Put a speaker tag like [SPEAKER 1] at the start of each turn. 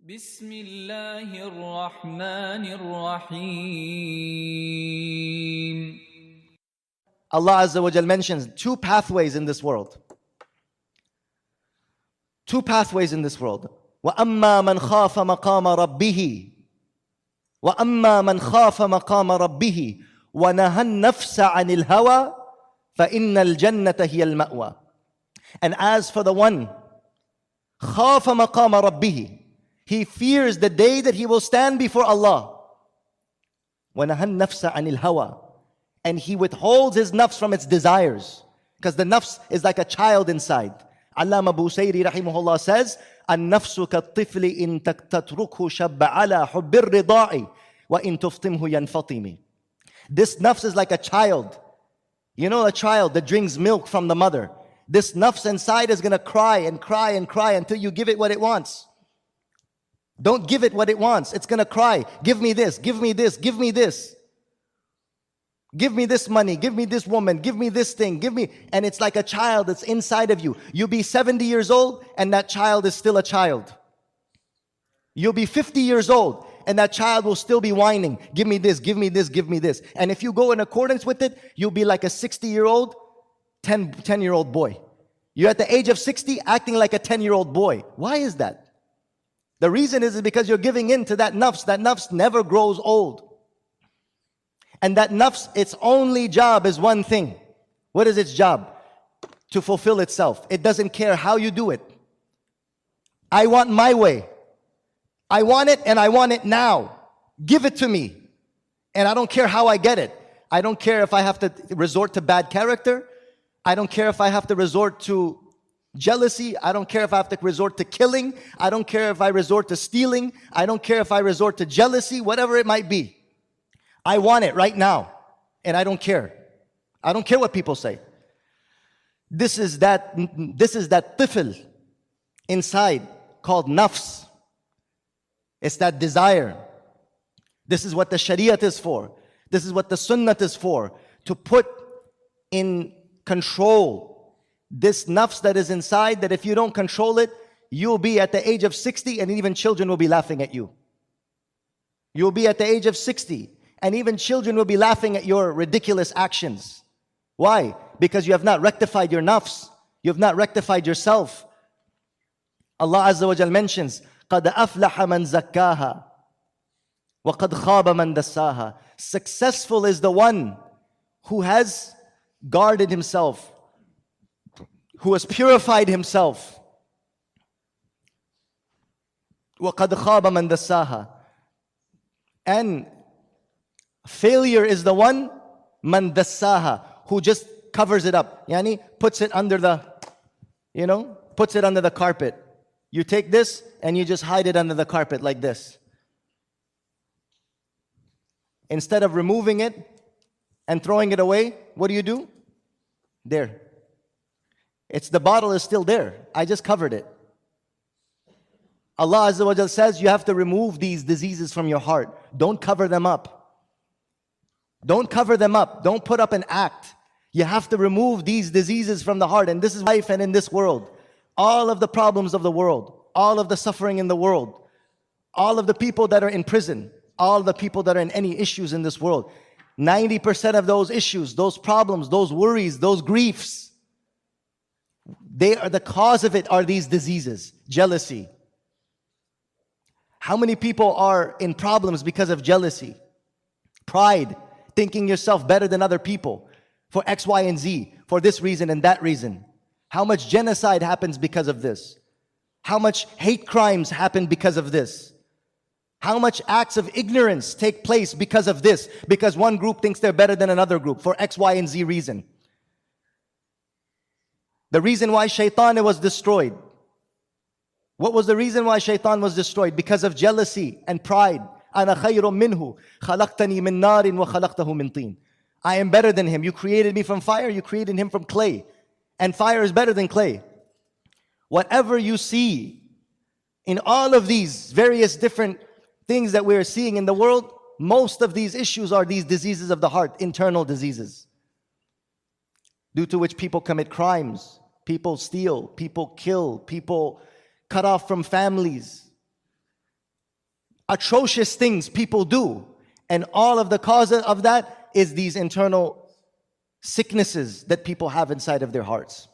[SPEAKER 1] بسم الله الرحمن الرحيم.
[SPEAKER 2] Allah Azza wa Jal mentions two pathways in this world. Two pathways in this world. وَأَمَّا مَنْ خَافَ مَقَامَ رَبِّهِ وَأَمَّا مَنْ خَافَ مَقَامَ رَبِّهِ وَنَهَى النَّفْسَ عَنِ الْهَوَى فَإِنَّ الْجَنَّةَ هِيَ الْمَأْوَى. And as for the one خَافَ مَقَامَ رَبِّهِ, he fears the day that he will stand before Allah. وَنَهَى النَّفْسَ عَنِ الْهَوَى, and he withholds his nafs from its desires, because the nafs is like a child inside. Allama Busayri rahimahullah says, النفس كالطفل إن تتركه شب على حب الرضاع وإن تفطمه ينفطم. This nafs is like a child. You know, a child that drinks milk from the mother. This nafs inside is going to cry and cry and cry until you give it what it wants. Don't give it what it wants. It's going to cry. Give me this, give me this, give me this. Give me this money, give me this woman, give me this thing, give me. And it's like a child that's inside of you. You'll be 70 years old and that child is still a child. You'll be 50 years old and that child will still be whining. Give me this, give me this, give me this. And if you go in accordance with it, you'll be like a 60-year-old, 10-year-old boy. You're at the age of 60 acting like a 10-year-old boy. Why is that? The reason is because you're giving in to that nafs. That nafs never grows old. And that nafs, its only job is one thing. What is its job? To fulfill itself. It doesn't care how you do it. I want my way. I want it and I want it now. Give it to me. And I don't care how I get it. I don't care if I have to resort to bad character. I don't care if I have to resort to jealousy. I don't care if I have to resort to killing. I don't care if I resort to stealing. I don't care if I resort to jealousy, whatever it might be. I want it right now, and I don't care. I don't care what people say. This is that tifl inside called nafs. It's that desire. This is what the shariat is for. This is what the sunnat is for. To put in control this nafs that is inside, that if you don't control it, you'll be at the age of 60 and even children will be laughing at you. You'll be at the age of 60 and even children will be laughing at your ridiculous actions. Why? Because you have not rectified your nafs. You have not rectified yourself. Allah Azza wa Jal mentions, قَدْ أَفْلَحَ مَنْ زَكَّاهَا وَقَدْ خَابَ مَنْ دَسَّاهَا. Successful is the one who has guarded himself, who has purified himself. وَقَدْ خَابَ مَنْ دَسَّاهَا. And failure is the one, man dassaha, who just covers it up. Yani puts it under the, puts it under the carpet. You take this and you just hide it under the carpet like this. Instead of removing it and throwing it away, what do? There. The bottle is still there. I just covered it. Allah Azza wa Jal says you have to remove these diseases from your heart. Don't cover them up. Don't cover them up. Don't put up an act. You have to remove these diseases from the heart. And this is life and in this world. All of the problems of the world, all of the suffering in the world, all of the people that are in prison, all of the people that are in any issues in this world, 90% of those issues, those problems, those worries, those griefs, they are the cause of it are these diseases. Jealousy. How many people are in problems because of jealousy? Pride. Thinking yourself better than other people for X, Y, and Z, for this reason and that reason. How much genocide happens because of this? How much hate crimes happen because of this? How much acts of ignorance take place because of this? Because one group thinks they're better than another group for X, Y, and Z reason. The reason why shaitan was destroyed. What was the reason why shaitan was destroyed? Because of jealousy and pride. أَنَا خَيْرٌ مِّنْهُ خَلَقْتَنِي مِن نَارٍ وَخَلَقْتَهُ مِن طِينٍ. I am better than him. You created me from fire, you created him from clay. And fire is better than clay. Whatever you see in all of these various different things that we're seeing in the world, most of these issues are these diseases of the heart, internal diseases, due to which people commit crimes, people steal, people kill, people cut off from families. atrocious things people do. And all of the cause of that is these internal sicknesses that people have inside of their hearts.